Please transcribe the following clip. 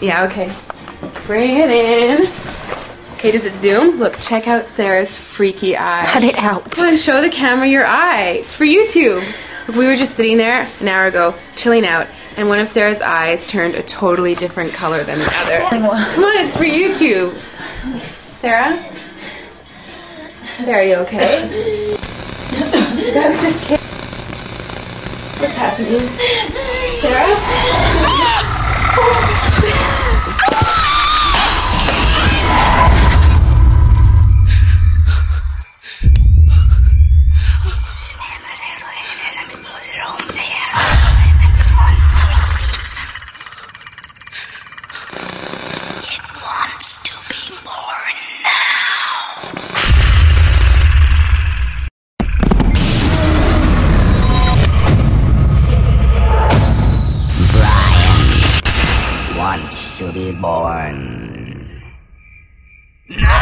Yeah, okay. Bring it in. Okay, does it zoom? Look, check out Sarah's freaky eye. Cut it out. Come on, show the camera your eye. It's for YouTube. Look, we were just sitting there an hour ago, chilling out, and one of Sarah's eyes turned a totally different color than the other. Come on, it's for YouTube. Sarah? Sarah, are you okay? That was just kidding. What's happening? Sarah? It wants to be born now. Brian wants to be born. No!